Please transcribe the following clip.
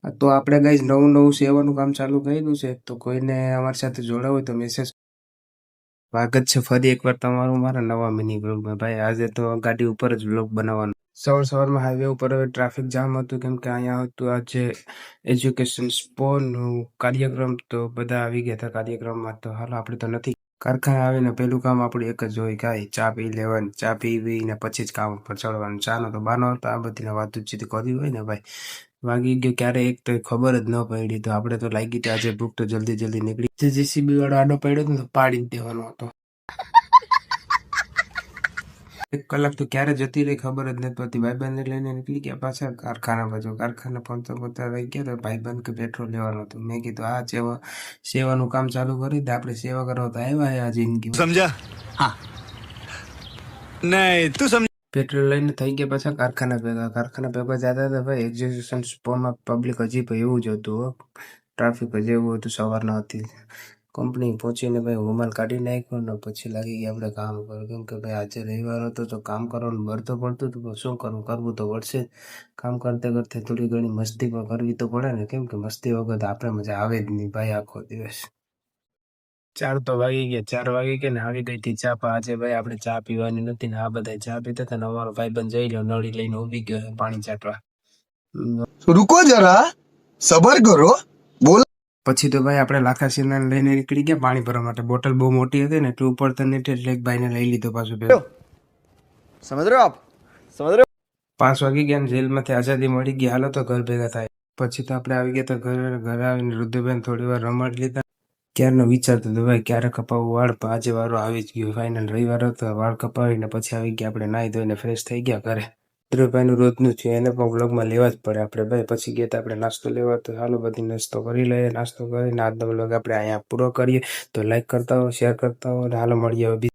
તો આપણે ગાઈઝ નવું સેવાનું કામ ચાલુ કર્યું છે. તો કોઈને અમારી સાથે જોડાવું હોય તો મેસેજ. સ્વાગત છે ફરી એકવાર તમારું મારા નવા મિની બ્લોગમાં. ભાઈ આજે તો ગાડી ઉપર જ બ્લોગ બનાવવાનો. સવારમાં હાઈવે ઉપર હવે ટ્રાફિક જામ હતું, કેમ કે અહીંયા હતું આજે એજ્યુકેશન સ્પોનું કાર્યક્રમ. તો બધા આવી ગયા હતા કાર્યક્રમમાં. તો હાલો આપણે તો નથી કારખાને આવીને પેલું કામ આપણું એક જ હોય, કાંઈ ચા પી લેવાની. ચા પીવી ને પછી જ કામ ઉપર ચડવાનું. ચાનો તો બાનો હતો, આ બધી વાતચીત કરી હોય ને ભાઈ. વાગી ગયો ક્યારે એક તો ખબર જ ન પડી. તો આપણે તો લાગી હતી આજે ભૂખ, તો જલ્દી નીકળી. જે જેસીબી વાળો આડો પડ્યો હતો ને તો પાડી જ દેવાનો હતો. 1 કલાક તો ક્યારે જતી રહી ખબર જ નથી પડતી. ભાઈબંધને લઈને નીકળી ગયા પાછા કારખાના બાજુ. કારખાને પહોંચતા રહી ગયા તો ભાઈબંધ કે પેટ્રોલ લેવાનું હતું. મેં કીધું આ સેવાનું કામ ચાલુ કરી દે, આપણે સેવા કરવા તો આવ્યા આ જિંદગી. સમજા? હા. નહીં તું સમજ. પેટ્રોલ લઈને થઈ ગયા પાછા કારખાના ભેગા જતા હતા ભાઈ. એક્ઝિબિશન સ્પોમાં પબ્લિક હજી ભાઈ એવું જ હતું હો. ટ્રાફિક જ એવું હતું સવારના હતી. કંપની પહોંચીને ભાઈ રૂમાલ કાઢી નાખ્યો ને પછી લાગી ગયા આપણે કામ પર. કેમ કે ભાઈ આજે રવિવાર હતો તો કામ કરવાનું બળ તો પડતું હતું, પણ શું કરવું તો પડશે. કામ કરતે થોડી ઘણી મસ્તી પણ કરવી તો પડે ને, કેમ કે મસ્તી વગર આપણે મજા આવે જ નહીં ભાઈ આખો દિવસ. 4 તો વાગી ગયા. 4 વાગી ગયા ને આવી ગઈ હતી ચા. પણ આજે ભાઈ આપણે ચા પીવાની નથી ને આ બધા ચા પીતા હતા ને અમારો ભાઈબંધ જઈ લો નળી લઈને ઉભી ગયો પાણી ચાટવા. રૂકો જરા, સબર કરો. પછી તો ભાઈ આપણે લાખાસીના લઈને નીકળી ગયા પાણી ભરવા માટે. બોટલ બહુ મોટી હતી ને એટલે ઉપર તો નહીં, એટલે એક ભાઈને લઈ લીધો પાછું. સમજ રહ્યો આપ? સમજ રહ્યો? 5 વાગી ગયા ને જેલમાંથી આઝાદી મળી ગઈ. હાલો તો ઘર ભેગા થાય. પછી તો આપણે આવી ગયા તો ઘરે આવીને રુદ્રબેન થોડી વાર રમાડી લીધા. ક્યારનો વિચારતો હતો ભાઈ ક્યારે કપાવવું વાળ, પણ આજે વારો આવી જ ગયો. ફાઇનલ રવિવાર હતો, વાળ કપાવીને પછી આવી ગયા આપણે નાહી ધોઈને ફ્રેશ થઈ ગયા ઘરે. રુદ્રભાઈનું રોજનું થયું, એને પણ વ્લોગમાં લેવા જ પડે આપણે ભાઈ. પછી ગયા આપણે નાસ્તો લેવા. તો હાલો બધી નાસ્તો કરી લઈએ. નાસ્તો કરીને આજનો વ્લોગ આપણે અહીંયા પૂરો કરીએ. તો લાઈક કરતા હો, શેર કરતા હો અને હાલો મળીએ હવે.